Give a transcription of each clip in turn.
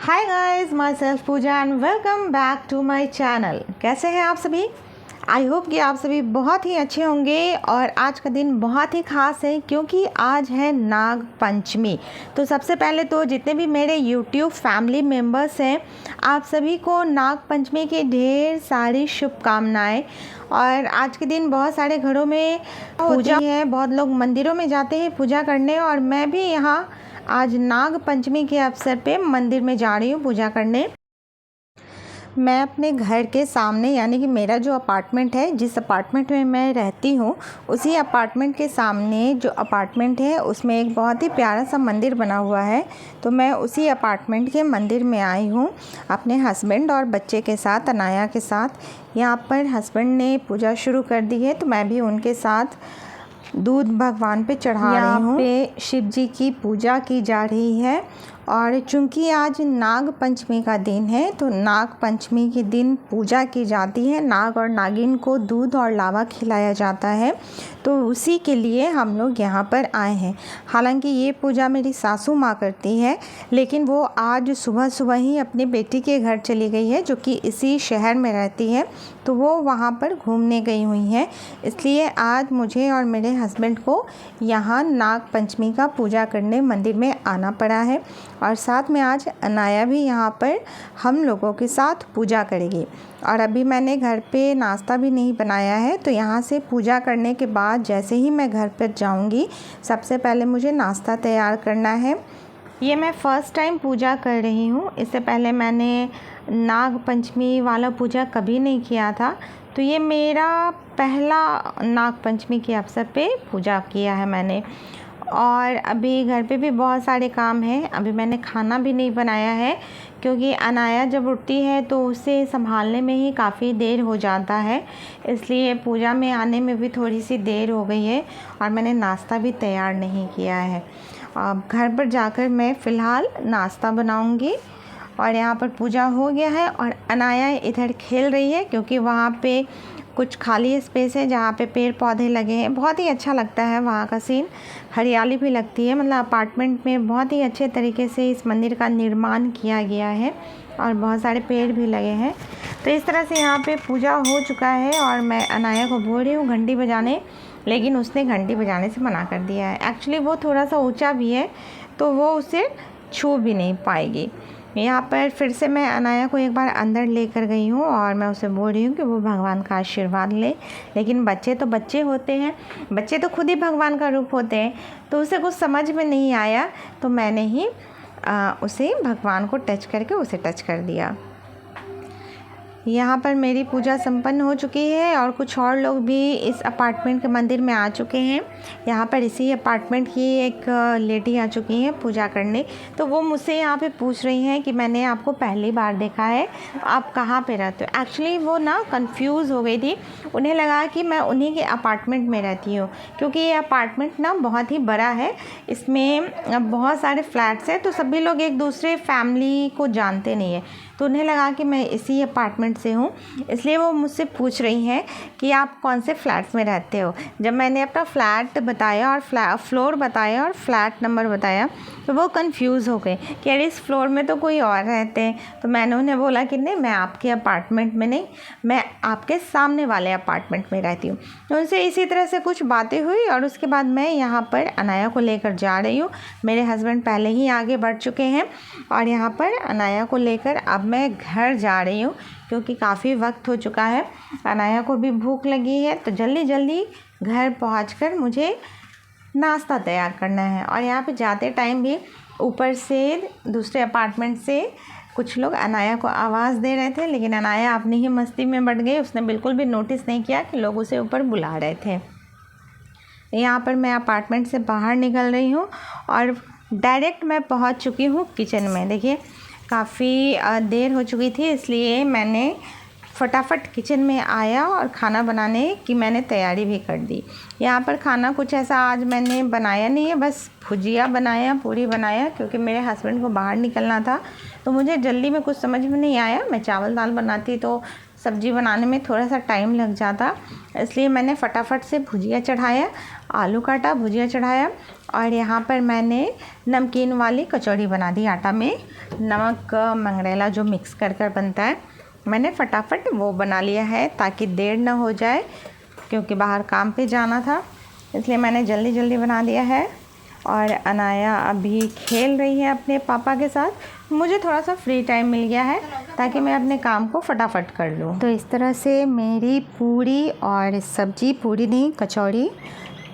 Hi guys, myself Pooja and welcome back to my channel. कैसे हैं आप सभी? आई होप कि आप सभी बहुत ही अच्छे होंगे। और आज का दिन बहुत ही ख़ास है क्योंकि आज है नाग पंचमी। तो सबसे पहले तो जितने भी मेरे यूट्यूब फैमिली मेम्बर्स हैं, आप सभी को नाग पंचमी की ढेर सारी शुभकामनाएं। और आज के दिन बहुत सारे घरों में पूजा है, बहुत लोग मंदिरों में जाते हैं पूजा करने, और मैं भी यहाँ आज नाग पंचमी के अवसर पे मंदिर में जा रही हूँ पूजा करने। मैं अपने घर के सामने, यानी कि मेरा जो अपार्टमेंट है, जिस अपार्टमेंट में मैं रहती हूँ, उसी अपार्टमेंट के सामने जो अपार्टमेंट है उसमें एक बहुत ही प्यारा सा मंदिर बना हुआ है। तो मैं उसी अपार्टमेंट के मंदिर में आई हूँ अपने हस्बैंड और बच्चे के साथ, अनाया के साथ। यहाँ पर हस्बैंड ने पूजा शुरू कर दी है तो मैं भी उनके साथ दूध भगवान पे चढ़ा रही हूँ। यहाँ पे शिव जी की पूजा की जा रही है। और चूंकि आज नाग पंचमी का दिन है तो नाग पंचमी के दिन पूजा की जाती है। नाग और नागिन को दूध और लावा खिलाया जाता है, तो उसी के लिए हम लोग यहाँ पर आए हैं। हालांकि ये पूजा मेरी सासू माँ करती है, लेकिन वो आज सुबह सुबह ही अपने बेटी के घर चली गई है, जो कि इसी शहर में रहती है। तो वो वहाँ पर घूमने गई हुई हैं, इसलिए आज मुझे और मेरे हस्बैंड को यहाँ नाग पंचमी का पूजा करने मंदिर में आना पड़ा है। और साथ में आज अनाया भी यहाँ पर हम लोगों के साथ पूजा करेगी। और अभी मैंने घर पे नाश्ता भी नहीं बनाया है, तो यहाँ से पूजा करने के बाद जैसे ही मैं घर पर जाऊँगी, सबसे पहले मुझे नाश्ता तैयार करना है। ये मैं फ़र्स्ट टाइम पूजा कर रही हूँ, इससे पहले मैंने नाग पंचमी वाला पूजा कभी नहीं किया था। तो ये मेरा पहला नाग पंचमी के अवसर पे पूजा किया है मैंने। और अभी घर पे भी बहुत सारे काम हैं। अभी मैंने खाना भी नहीं बनाया है क्योंकि अनाया जब उठती है तो उसे संभालने में ही काफ़ी देर हो जाता है, इसलिए पूजा में आने में भी थोड़ी सी देर हो गई है। और मैंने नाश्ता भी तैयार नहीं किया है। अब घर पर जाकर मैं फ़िलहाल नाश्ता बनाऊंगी। और यहाँ पर पूजा हो गया है और अनाया इधर खेल रही है क्योंकि वहाँ पे कुछ खाली स्पेस है जहाँ पे पेड़ पौधे लगे हैं। बहुत ही अच्छा लगता है वहाँ का सीन, हरियाली भी लगती है। मतलब अपार्टमेंट में बहुत ही अच्छे तरीके से इस मंदिर का निर्माण किया गया है और बहुत सारे पेड़ भी लगे हैं। तो इस तरह से यहाँ पे पूजा हो चुका है और मैं अनाया को बोल रही हूँ घंटी बजाने, लेकिन उसने घंटी बजाने से मना कर दिया है। एक्चुअली वो थोड़ा सा ऊँचा भी है तो वो उसे छू भी नहीं पाएगी। यहाँ पर फिर से मैं अनाया को एक बार अंदर लेकर गई हूँ और मैं उसे बोल रही हूँ कि वो भगवान का आशीर्वाद ले। लेकिन बच्चे तो बच्चे होते हैं, बच्चे तो खुद ही भगवान का रूप होते हैं, तो उसे कुछ समझ में नहीं आया तो मैंने ही उसे भगवान को टच करके उसे टच कर दिया। यहाँ पर मेरी पूजा संपन्न हो चुकी है और कुछ और लोग भी इस अपार्टमेंट के मंदिर में आ चुके हैं। यहाँ पर इसी अपार्टमेंट की एक लेडी आ चुकी हैं पूजा करने। तो वो मुझसे यहाँ पे पूछ रही हैं कि मैंने आपको पहली बार देखा है, आप कहाँ पे रहते हो। एक्चुअली वो ना कंफ्यूज हो गई थी, उन्हें लगा कि मैं उन्हीं के अपार्टमेंट में रहती हूँ, क्योंकि ये अपार्टमेंट ना बहुत ही बड़ा है, इसमें बहुत सारे फ्लैट्स हैं, तो सभी लोग एक दूसरे फैमिली को जानते नहीं है। तो उन्हें लगा कि मैं इसी अपार्टमेंट से हूँ, इसलिए वो मुझसे पूछ रही हैं कि आप कौन से फ्लैट्स में रहते हो। जब मैंने अपना फ्लैट बताया और फ्लोर बताया और फ्लैट नंबर बताया तो वो कंफ्यूज हो गए कि अरे इस फ्लोर में तो कोई और रहते हैं। तो मैंने उन्हें बोला कि नहीं, मैं आपके अपार्टमेंट में नहीं, मैं आपके सामने वाले अपार्टमेंट में रहती हूँ। तो उनसे इसी तरह से कुछ बातें हुई और उसके बाद मैं यहाँ पर अनाया को लेकर जा रही हूँ। मेरे हस्बैंड पहले ही आगे बढ़ चुके हैं और यहाँ पर अनाया को लेकर अब मैं घर जा रही हूँ क्योंकि काफ़ी वक्त हो चुका है। अनाया को भी भूख लगी है, तो जल्दी जल्दी घर पहुँचकर मुझे नाश्ता तैयार करना है। और यहाँ पे जाते टाइम भी ऊपर से दूसरे अपार्टमेंट से कुछ लोग अनाया को आवाज़ दे रहे थे, लेकिन अनाया अपनी ही मस्ती में बढ़ गई। उसने बिल्कुल भी नोटिस नहीं किया कि लोग उसे ऊपर बुला रहे थे। यहाँ पर मैं अपार्टमेंट से बाहर निकल रही हूँ और डायरेक्ट मैं पहुँच चुकी हूँ किचन में। देखिए काफ़ी देर हो चुकी थी, इसलिए मैंने फटाफट किचन में आया और खाना बनाने की मैंने तैयारी भी कर दी। यहाँ पर खाना कुछ ऐसा आज मैंने बनाया नहीं है, बस भुजिया बनाया, पूरी बनाया, क्योंकि मेरे हस्बैंड को बाहर निकलना था तो मुझे जल्दी में कुछ समझ में नहीं आया। मैं चावल दाल बनाती तो सब्ज़ी बनाने में थोड़ा सा टाइम लग जाता, इसलिए मैंने फटाफट से भुजिया चढ़ाया, आलू काटा, भुजिया चढ़ाया और यहाँ पर मैंने नमकीन वाली कचौड़ी बना दी आटा में। नमक मंगरेला जो मिक्स कर कर बनता है, मैंने फटाफट वो बना लिया है ताकि देर ना हो जाए, क्योंकि बाहर काम पे जाना था, इसलिए मैंने जल्दी जल्दी बना दिया है। और अनाया अभी खेल रही है अपने पापा के साथ। मुझे थोड़ा सा फ्री टाइम मिल गया है ताकि मैं अपने काम को फटाफट कर लूँ। तो इस तरह से मेरी पूरी और सब्जी, पूरी नहीं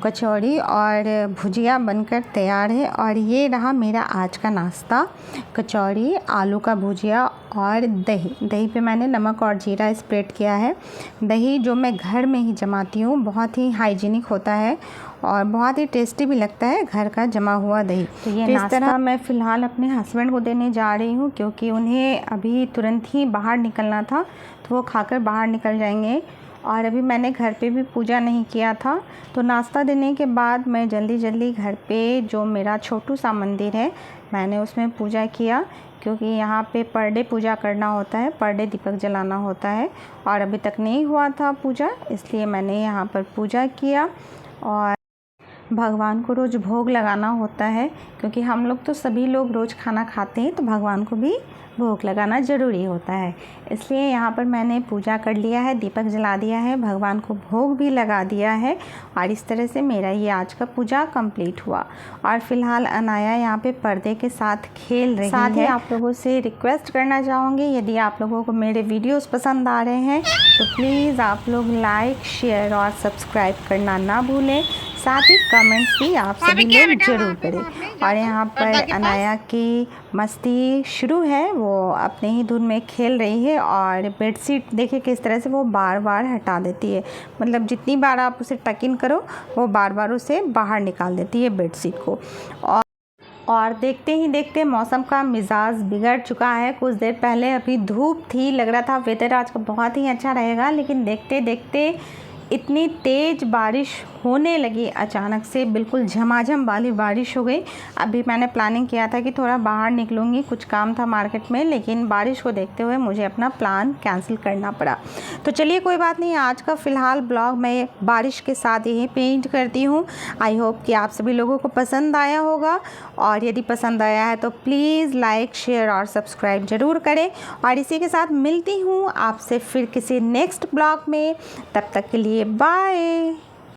कचौड़ी और भुजिया बनकर तैयार है। और ये रहा मेरा आज का नाश्ता, कचौड़ी, आलू का भुजिया और दही पे मैंने नमक और जीरा स्प्रेड किया है। दही जो मैं घर में ही जमाती हूँ, बहुत ही हाइजीनिक होता है और बहुत ही टेस्टी भी लगता है घर का जमा हुआ दही। तो ये नाश्ता मैं फ़िलहाल अपने हस्बैंड को देने जा रही हूँ, क्योंकि उन्हें अभी तुरंत ही बाहर निकलना था, तो वो खाकर बाहर निकल जाएंगे। और अभी मैंने घर पे भी पूजा नहीं किया था, तो नाश्ता देने के बाद मैं जल्दी घर पे जो मेरा छोटू सा मंदिर है, मैंने उसमें पूजा किया, क्योंकि यहाँ पे पर डे पूजा करना होता है, पर डे दीपक जलाना होता है और अभी तक नहीं हुआ था पूजा, इसलिए मैंने यहाँ पर पूजा किया। और भगवान को रोज़ भोग लगाना होता है, क्योंकि हम लोग तो सभी लोग रोज़ खाना खाते हैं, तो भगवान को भी भोग लगाना ज़रूरी होता है। इसलिए यहाँ पर मैंने पूजा कर लिया है, दीपक जला दिया है, भगवान को भोग भी लगा दिया है। और इस तरह से मेरा ये आज का पूजा कंप्लीट हुआ। और फिलहाल अनाया यहाँ पे पर्दे के साथ खेल रही है। साथ ही आप लोगों से रिक्वेस्ट करना चाहूँगी, यदि आप लोगों को मेरे वीडियोस पसंद आ रहे हैं तो प्लीज़ आप लोग लाइक, शेयर और सब्सक्राइब करना ना भूलें। साथ ही कमेंट्स भी आप सभी लोग ज़रूर करें। और यहाँ पर अनाया की मस्ती शुरू है, वो अपने ही धुन में खेल रही है। और बेडशीट देखिए किस तरह से वो बार बार हटा देती है, मतलब जितनी बार आप उसे टक इन करो वो बार बार उसे बाहर निकाल देती है बेडशीट को। और देखते ही देखते मौसम का मिजाज बिगड़ चुका है। कुछ देर पहले अभी धूप थी, लग रहा था वेदर आज का बहुत ही अच्छा रहेगा, लेकिन देखते देखते इतनी तेज़ बारिश होने लगी, अचानक से बिल्कुल झमाझम वाली बारिश हो गई। अभी मैंने प्लानिंग किया था कि थोड़ा बाहर निकलूँगी, कुछ काम था मार्केट में, लेकिन बारिश को देखते हुए मुझे अपना प्लान कैंसिल करना पड़ा। तो चलिए कोई बात नहीं, आज का फ़िलहाल ब्लॉग मैं बारिश के साथ यही पेंट करती हूँ। आई होप कि आप सभी लोगों को पसंद आया होगा, और यदि पसंद आया है तो प्लीज़ लाइक, शेयर और सब्सक्राइब ज़रूर करें। और इसी के साथ मिलती हूँ आपसे फिर किसी नेक्स्ट ब्लॉग में, तब तक के लिए बाय।